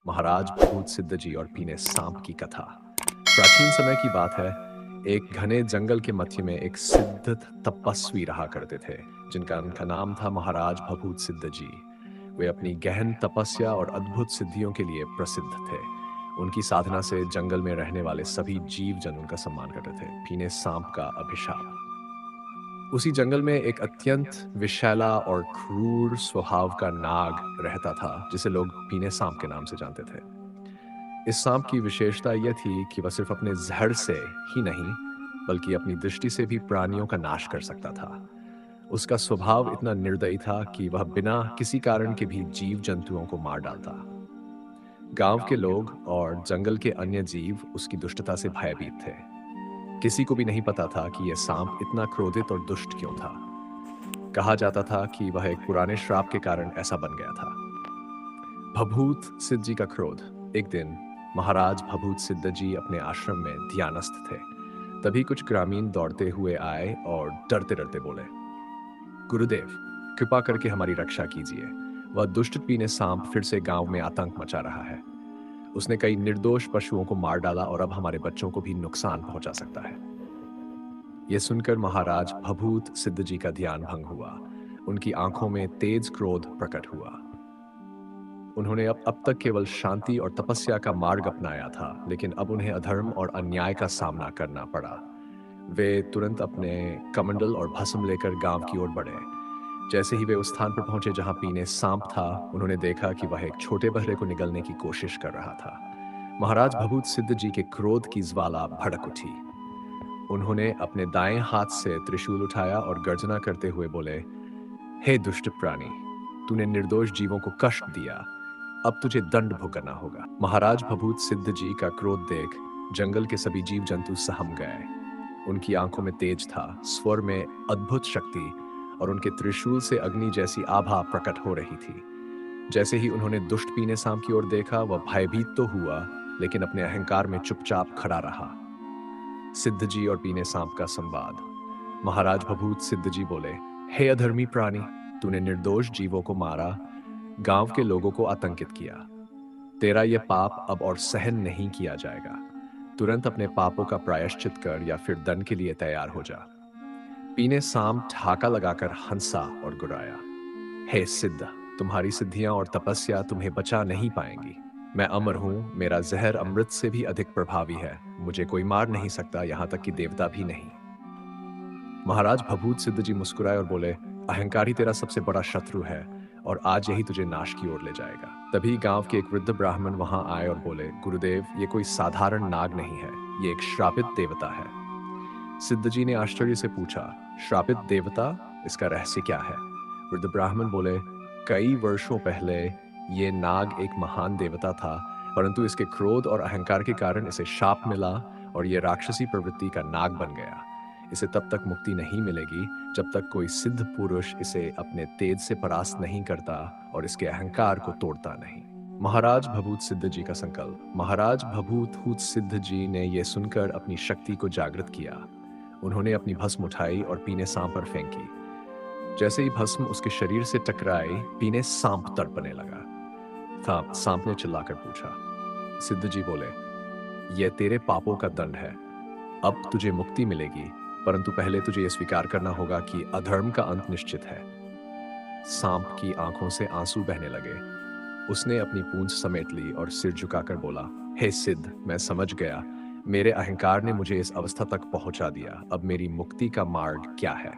महाराज भूत सिद्ध जी और पीने सांप की कथा। प्राचीन समय की बात है। एक घने जंगल के मध्य में एक सिद्ध तपस्वी रहा करते थे, जिनका उनका नाम था महाराज भभूत सिद्ध जी। वे अपनी गहन तपस्या और अद्भुत सिद्धियों के लिए प्रसिद्ध थे। उनकी साधना से जंगल में रहने वाले सभी जीव जन उनका सम्मान करते थे। पीने सांप का अभिशाप। उसी जंगल में एक अत्यंत विषैला और क्रूर स्वभाव का नाग रहता था, जिसे लोग पीने सांप के नाम से जानते थे। इस सांप की विशेषता यह थी कि वह सिर्फ अपने जहर से ही नहीं, बल्कि अपनी दृष्टि से भी प्राणियों का नाश कर सकता था। उसका स्वभाव इतना निर्दयी था कि वह बिना किसी कारण के भी जीव जंतुओं को मार डालता। गांव के लोग और जंगल के अन्य जीव उसकी दुष्टता से भयभीत थे। किसी को भी नहीं पता था कि यह सांप इतना क्रोधित और दुष्ट क्यों था। कहा जाता था कि वह एक पुराने श्राप के कारण ऐसा बन गया था। भभूत सिद्ध जी का क्रोध। एक दिन महाराज भभूत सिद्ध जी अपने आश्रम में ध्यानस्थ थे। तभी कुछ ग्रामीण दौड़ते हुए आए और डरते डरते बोले, गुरुदेव, कृपा करके हमारी रक्षा कीजिए। वह दुष्ट पीने सांप फिर से गांव में आतंक मचा रहा है। उसने कई निर्दोष पशुओं को मार डाला और अब हमारे बच्चों को भी नुकसान पहुंचा सकता है। यह सुनकर महाराज भभूत सिद्ध जी का ध्यान भंग हुआ। उनकी आंखों में तेज क्रोध प्रकट हुआ। उन्होंने अब तक केवल शांति और तपस्या का मार्ग अपनाया था, लेकिन अब उन्हें अधर्म और अन्याय का सामना करना पड़ा। वे तुरंत अपने कमंडल और भस्म लेकर गांव की ओर बढ़े। जैसे ही वे उस स्थान पर पहुंचे जहां पीने सांप था, उन्होंने देखा कि वह एक छोटे बहरे को निगलने की कोशिश कर रहा था। महाराज भभूत सिद्ध जी के क्रोध की ज्वाला भड़क उठी। उन्होंने अपने दाएं हाथ से त्रिशूल उठाया और गर्जना करते हुए बोले, हे दुष्ट प्राणी, तूने निर्दोष जीवों को कष्ट दिया। अब तुझे दंड भुगतना होगा। महाराज भभूत सिद्ध जी का क्रोध देख जंगल के सभी जीव जंतु सहम गए। उनकी आंखों में तेज था, स्वर में अद्भुत शक्ति, और उनके त्रिशूल से अग्नि जैसी आभा प्रकट हो रही थी। जैसे ही उन्होंने दुष्ट पीने सांप की ओर देखा, वह भयभीत तो हुआ, लेकिन अपने अहंकार में चुपचाप खड़ा रहा। सिद्ध जी और पीने सांप का संवाद। महाराज भभूत सिद्ध जी बोले, हे अधर्मी प्राणी, तूने निर्दोष जीवों को मारा, गांव के लोगों को आतंकित किया। तेरा यह पाप अब और सहन नहीं किया जाएगा। तुरंत अपने पापों का प्रायश्चित कर या फिर दंड के लिए तैयार हो जा। पीने सांप ठाका लगाकर हंसा और गुर्राया, हे सिद्ध, तुम्हारी सिद्धियां और तपस्या तुम्हें बचा नहीं पाएंगी। मैं अमर हूं, मेरा जहर अमृत से भी अधिक प्रभावी है। मुझे कोई मार नहीं सकता, यहां तक कि देवता भी नहीं। महाराज भभूत सिद्ध जी मुस्कुराए और बोले, अहंकार ही तेरा सबसे बड़ा शत्रु है और आज यही तुझे नाश की ओर ले जाएगा। तभी गांव के एक वृद्ध ब्राह्मण वहां आए और बोले, गुरुदेव, ये कोई साधारण नाग नहीं है, ये एक श्रापित देवता है। सिद्ध जी ने आश्चर्य से पूछा, श्रापित देवता, इसका रहस्य क्या है? वृद्ध ब्राह्मण बोले, कई वर्षों पहले ये नाग एक महान देवता था, परंतु इसके क्रोध और अहंकार के कारण इसे शाप मिला और ये राक्षसी प्रवृत्ति का नाग बन गया। इसे तब तक मुक्ति नहीं मिलेगी जब तक कोई सिद्ध पुरुष इसे अपने तेज से परास्त नहीं करता और इसके अहंकार को तोड़ता नहीं। महाराज भभूत सिद्ध जी का संकल्प। महाराज भभूत सिद्ध जी ने यह सुनकर अपनी शक्ति को जागृत किया। उन्होंने अपनी भस्म उठाई और पीने सांप पर फेंकी। जैसे ही भस्म उसके शरीर से टकराई, पीने सांप तड़पने लगा। सांप ने चिल्लाकर पूछा। सिद्ध जी बोले, यह तेरे पापों का दंड है। अब तुझे मुक्ति मिलेगी, परंतु पहले तुझे यह स्वीकार करना होगा कि अधर्म का अंत निश्चित है। सांप की आंखों से आंसू बहने लगे। उसने अपनी पूंछ समेट ली और सिर झुकाकर बोला, हे सिद्ध, मैं समझ गया। मेरे अहंकार ने मुझे इस अवस्था तक पहुंचा दिया। अब मेरी मुक्ति का मार्ग क्या है?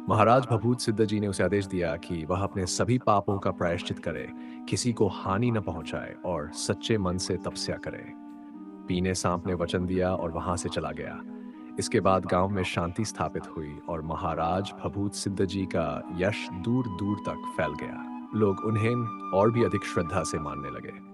महाराज भभूत सिद्ध जी ने उसे आदेश दिया कि वह अपने सभी पापों का प्रायश्चित करे, किसी को हानि न पहुंचाए और सच्चे मन से तपस्या करे। पीने सांप ने वचन दिया और वहां से चला गया। इसके बाद गांव में शांति स्थापित हुई और महाराज भभूत सिद्ध जी का यश दूर दूर तक फैल गया। लोग उन्हें और भी अधिक श्रद्धा से मानने लगे।